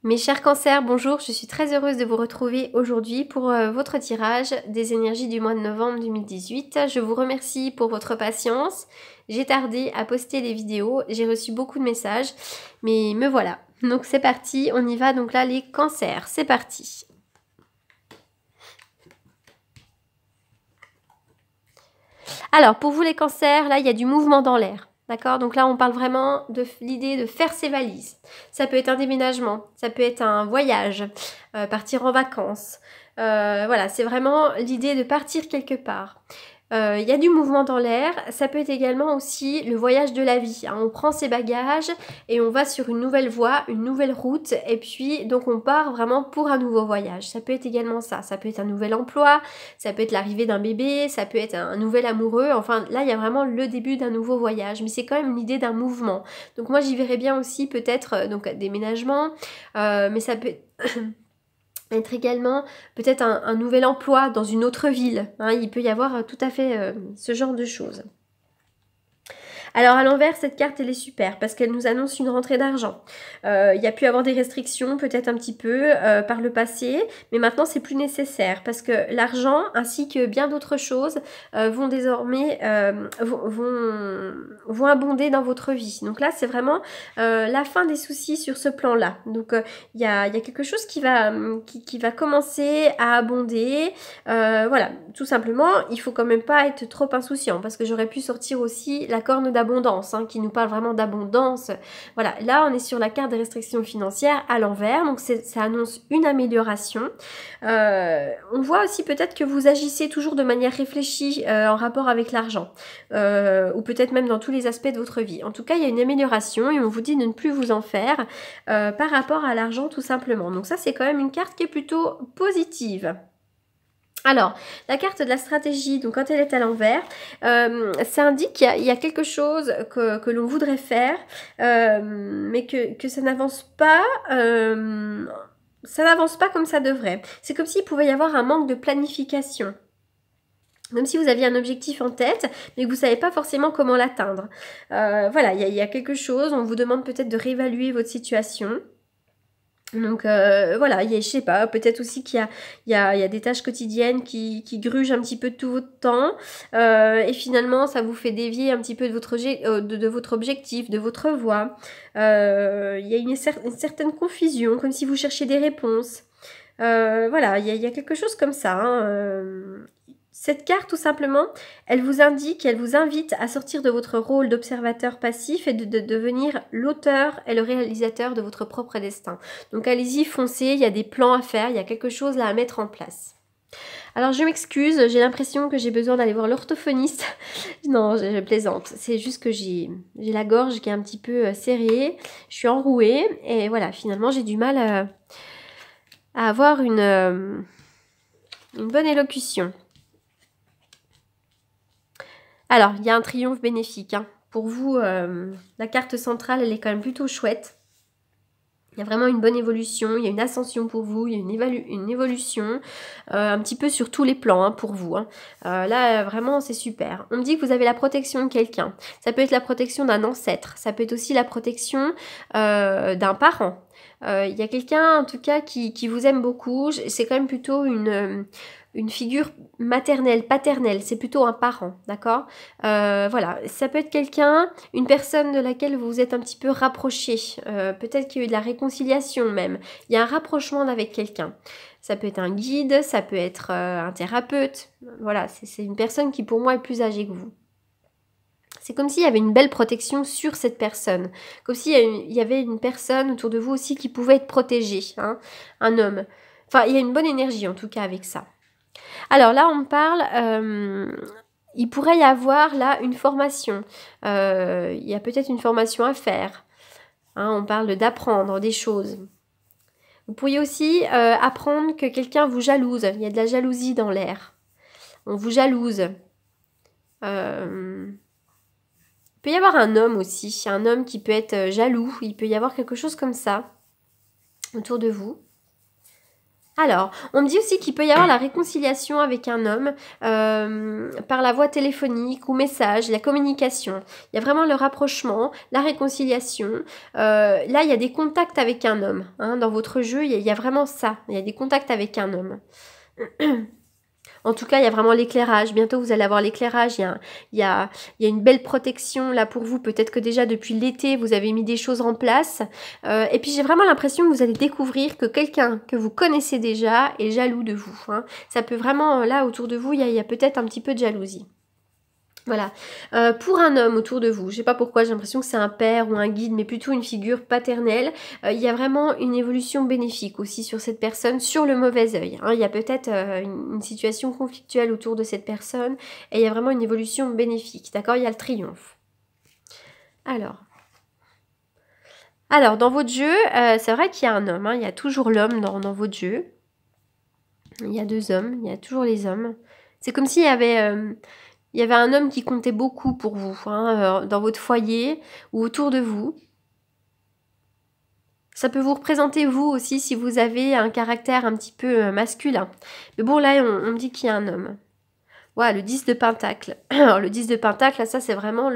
Mes chers cancers, bonjour, je suis très heureuse de vous retrouver aujourd'hui pour votre tirage des énergies du mois de novembre 2018. Je vous remercie pour votre patience. J'ai tardé à poster les vidéos, j'ai reçu beaucoup de messages, mais me voilà. Donc c'est parti, on y va. Donc là, les cancers, c'est parti. Alors, pour vous les cancers, là, il y a du mouvement dans l'air. D'accord? Donc là, on parle vraiment de l'idée de faire ses valises. Ça peut être un déménagement, ça peut être un voyage, partir en vacances. Voilà, c'est vraiment l'idée de partir quelque part. Il y a du mouvement dans l'air. Ça peut être également aussi le voyage de la vie. Hein. On prend ses bagages et on va sur une nouvelle voie, une nouvelle route. Et puis, donc, on part vraiment pour un nouveau voyage. Ça peut être également ça. Ça peut être un nouvel emploi. Ça peut être l'arrivée d'un bébé. Ça peut être un nouvel amoureux. Enfin, là, il y a vraiment le début d'un nouveau voyage. Mais c'est quand même l'idée d'un mouvement. Donc, moi, j'y verrais bien aussi peut-être donc déménagement. Mais ça peut être également peut-être un nouvel emploi dans une autre ville. Hein, il peut y avoir tout à fait ce genre de choses. Alors à l'envers, cette carte, elle est super parce qu'elle nous annonce une rentrée d'argent. Il y a pu avoir des restrictions, peut-être un petit peu par le passé, mais maintenant c'est plus nécessaire parce que l'argent ainsi que bien d'autres choses vont désormais vont abonder dans votre vie. Donc là, c'est vraiment la fin des soucis sur ce plan-là. Donc il y a quelque chose qui va commencer à abonder. Voilà, tout simplement, il faut quand même pas être trop insouciant parce que j'aurais pu sortir aussi la corne d'abondance hein, qui nous parle vraiment d'abondance. Voilà, là on est sur la carte des restrictions financières à l'envers, donc ça annonce une amélioration. On voit aussi peut-être que vous agissez toujours de manière réfléchie en rapport avec l'argent ou peut-être même dans tous les aspects de votre vie. En tout cas, il y a une amélioration et on vous dit de ne plus vous en faire par rapport à l'argent tout simplement. Donc ça, c'est quand même une carte qui est plutôt positive. Alors, la carte de la stratégie, donc quand elle est à l'envers, ça indique qu'il y a quelque chose que l'on voudrait faire, mais que ça n'avance pas. Ça n'avance pas comme ça devrait. C'est comme s'il pouvait y avoir un manque de planification. Même si vous aviez un objectif en tête, mais que vous ne savez pas forcément comment l'atteindre. Voilà, il y a quelque chose, on vous demande peut-être de réévaluer votre situation. Donc voilà, je sais pas, peut-être aussi qu'il y a des tâches quotidiennes qui grugent un petit peu tout votre temps et finalement ça vous fait dévier un petit peu de votre objectif, de votre voie. Il y a une certaine confusion, comme si vous cherchiez des réponses. Voilà, il y a quelque chose comme ça. Hein. Cette carte, tout simplement, elle vous indique, elle vous invite à sortir de votre rôle d'observateur passif et de devenir l'auteur et le réalisateur de votre propre destin. Donc allez-y, foncez, il y a des plans à faire, il y a quelque chose là à mettre en place. Alors je m'excuse, j'ai l'impression que j'ai besoin d'aller voir l'orthophoniste. Non, je plaisante. C'est juste que j'ai la gorge qui est un petit peu serrée, je suis enrouée et voilà, finalement j'ai du mal à avoir une bonne élocution. Alors, il y a un triomphe bénéfique. Hein. Pour vous, la carte centrale, elle est quand même plutôt chouette. Il y a vraiment une bonne évolution, il y a une ascension pour vous, il y a une évolution, un petit peu sur tous les plans hein, pour vous. Hein. Là, vraiment, c'est super. On me dit que vous avez la protection de quelqu'un. Ça peut être la protection d'un ancêtre, ça peut être aussi la protection d'un parent. Il y a quelqu'un, en tout cas, qui vous aime beaucoup. C'est quand même plutôt une figure maternelle, paternelle. C'est plutôt un parent, d'accord voilà, ça peut être quelqu'un, une personne de laquelle vous vous êtes un petit peu rapproché. Peut-être qu'il y a eu de la réconciliation même. Il y a un rapprochement avec quelqu'un. Ça peut être un guide, ça peut être un thérapeute. Voilà, c'est une personne qui pour moi est plus âgée que vous. C'est comme s'il y avait une belle protection sur cette personne. Comme s'il y avait une personne autour de vous aussi qui pouvait être protégée. Hein, un homme. Enfin, il y a une bonne énergie en tout cas avec ça. Alors là, on me parle... il pourrait y avoir là une formation. Il y a peut-être une formation à faire. Hein, on parle d'apprendre des choses. Vous pourriez aussi apprendre que quelqu'un vous jalouse. Il y a de la jalousie dans l'air. On vous jalouse. Il peut y avoir un homme aussi. Un homme qui peut être jaloux. Il peut y avoir quelque chose comme ça autour de vous. Alors, on me dit aussi qu'il peut y avoir la réconciliation avec un homme par la voie téléphonique ou message, la communication. Il y a vraiment le rapprochement, la réconciliation. Là, il y a des contacts avec un homme. Hein, dans votre jeu, il y a vraiment ça. Il y a des contacts avec un homme. En tout cas, il y a vraiment l'éclairage. Bientôt, vous allez avoir l'éclairage. Il y a une belle protection là pour vous. Peut-être que déjà depuis l'été, vous avez mis des choses en place. Et puis, j'ai vraiment l'impression que vous allez découvrir que quelqu'un que vous connaissez déjà est jaloux de vous. Hein. Ça peut vraiment, là, autour de vous, il y a peut-être un petit peu de jalousie. Voilà. Pour un homme autour de vous, je sais pas pourquoi, j'ai l'impression que c'est un père ou un guide, mais plutôt une figure paternelle. Il y a vraiment une évolution bénéfique aussi sur cette personne, sur le mauvais œil. Hein. Il y a peut-être une situation conflictuelle autour de cette personne, et il y a vraiment une évolution bénéfique. D'accord? Il y a le triomphe. Alors dans votre jeu, c'est vrai qu'il y a un homme. Hein. Il y a toujours l'homme dans votre jeu. Il y a deux hommes, il y a toujours les hommes. C'est comme s'il y avait... il y avait un homme qui comptait beaucoup pour vous, hein, dans votre foyer ou autour de vous. Ça peut vous représenter vous aussi si vous avez un caractère un petit peu masculin. Mais bon, là, on me dit qu'il y a un homme. Voilà, le 10 de Pentacle. Alors, le 10 de Pentacle, ça, c'est vraiment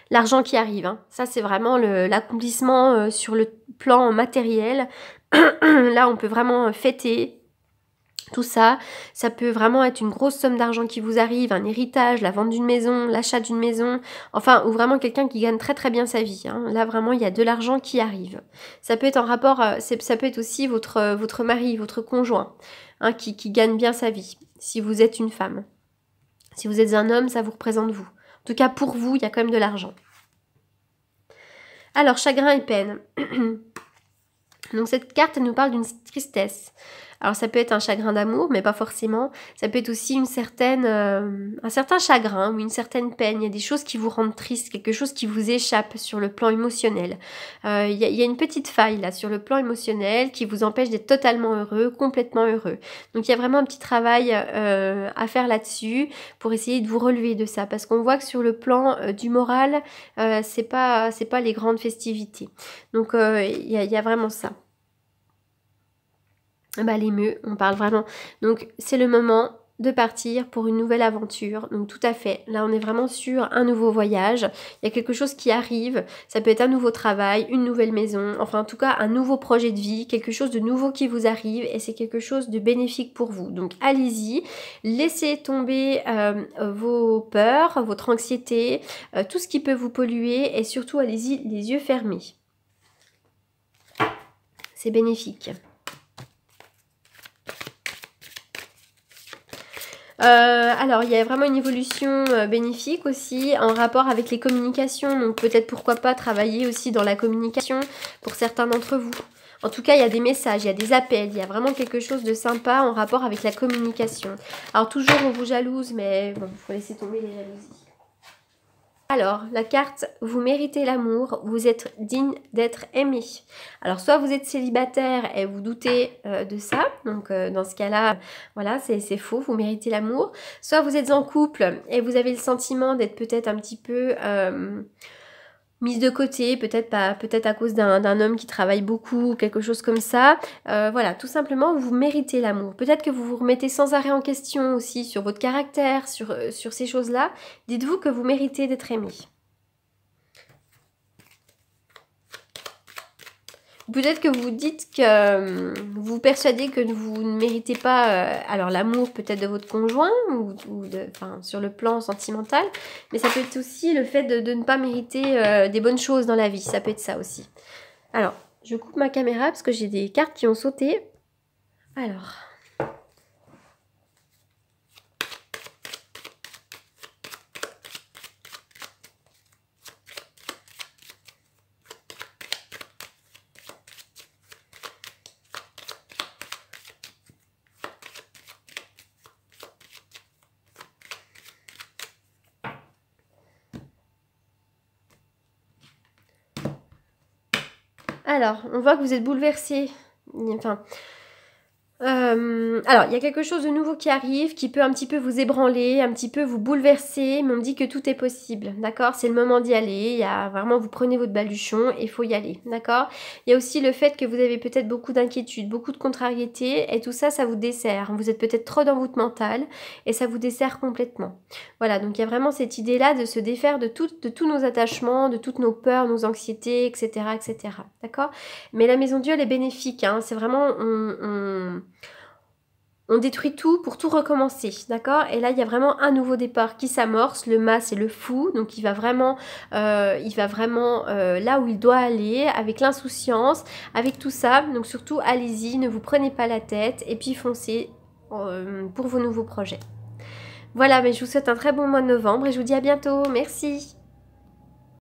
l'argent qui arrive. Hein. Ça, c'est vraiment l'accomplissement sur le plan matériel. Là, on peut vraiment fêter. Tout ça, ça peut vraiment être une grosse somme d'argent qui vous arrive, un héritage, la vente d'une maison, l'achat d'une maison, enfin, ou vraiment quelqu'un qui gagne très très bien sa vie. Hein. Là, vraiment, il y a de l'argent qui arrive. Ça peut être en rapport, ça peut être aussi votre mari, votre conjoint, hein, qui gagne bien sa vie, si vous êtes une femme. Si vous êtes un homme, ça vous représente vous. En tout cas, pour vous, il y a quand même de l'argent. Alors, chagrin et peine. Donc cette carte, elle nous parle d'une tristesse. Alors ça peut être un chagrin d'amour, mais pas forcément. Ça peut être aussi un certain chagrin ou une certaine peine. Il y a des choses qui vous rendent triste, quelque chose qui vous échappe sur le plan émotionnel. Il y a une petite faille là sur le plan émotionnel qui vous empêche d'être totalement heureux, complètement heureux. Donc il y a vraiment un petit travail à faire là-dessus pour essayer de vous relever de ça. Parce qu'on voit que sur le plan du moral, c'est pas les grandes festivités. Donc il y a vraiment ça. Bah, l'émeu, on parle vraiment. Donc c'est le moment de partir pour une nouvelle aventure. Donc tout à fait, là on est vraiment sur un nouveau voyage. Il y a quelque chose qui arrive, ça peut être un nouveau travail, une nouvelle maison, enfin en tout cas un nouveau projet de vie, quelque chose de nouveau qui vous arrive et c'est quelque chose de bénéfique pour vous. Donc allez-y, laissez tomber vos peurs, votre anxiété, tout ce qui peut vous polluer et surtout allez-y les yeux fermés. C'est bénéfique. Alors, il y a vraiment une évolution bénéfique aussi en rapport avec les communications. Donc, peut-être pourquoi pas travailler aussi dans la communication pour certains d'entre vous. En tout cas, il y a des messages, il y a des appels, il y a vraiment quelque chose de sympa en rapport avec la communication. Alors, toujours on vous jalouse, mais bon, il faut laisser tomber les jalousies. Alors, la carte, vous méritez l'amour, vous êtes digne d'être aimé. Alors, soit vous êtes célibataire et vous doutez de ça, donc dans ce cas-là, voilà, c'est faux, vous méritez l'amour. Soit vous êtes en couple et vous avez le sentiment d'être peut-être un petit peu mise de côté, peut-être à cause d'un homme qui travaille beaucoup, quelque chose comme ça. Voilà, tout simplement, vous méritez l'amour. Peut-être que vous vous remettez sans arrêt en question aussi sur votre caractère, sur ces choses-là. Dites-vous que vous méritez d'être aimé. Peut-être que vous dites que vous vous persuadez que vous ne méritez pas alors l'amour peut-être de votre conjoint ou sur le plan sentimental, mais ça peut être aussi le fait de ne pas mériter des bonnes choses dans la vie, ça peut être ça aussi. Alors, je coupe ma caméra parce que j'ai des cartes qui ont sauté. Alors... Alors, on voit que vous êtes bouleversé. Enfin, Alors, il y a quelque chose de nouveau qui arrive, qui peut un petit peu vous ébranler, un petit peu vous bouleverser, mais on me dit que tout est possible, d'accord? C'est le moment d'y aller, il y a vraiment, vous prenez votre baluchon et il faut y aller, d'accord? Il y a aussi le fait que vous avez peut-être beaucoup d'inquiétudes, beaucoup de contrariétés, et tout ça, ça vous dessert. Vous êtes peut-être trop dans votre mental, et ça vous dessert complètement. Voilà, donc il y a vraiment cette idée-là de se défaire de tous nos attachements, de toutes nos peurs, nos anxiétés, etc., etc., d'accord? Mais la maison Dieu, elle est bénéfique, hein, c'est vraiment... On détruit tout pour tout recommencer, d'accord? Et là, il y a vraiment un nouveau départ qui s'amorce. Le mât, c'est le fou, donc il va vraiment là où il doit aller, avec l'insouciance, avec tout ça. Donc surtout, allez-y, ne vous prenez pas la tête et puis foncez pour vos nouveaux projets. Voilà, mais je vous souhaite un très bon mois de novembre et je vous dis à bientôt. Merci!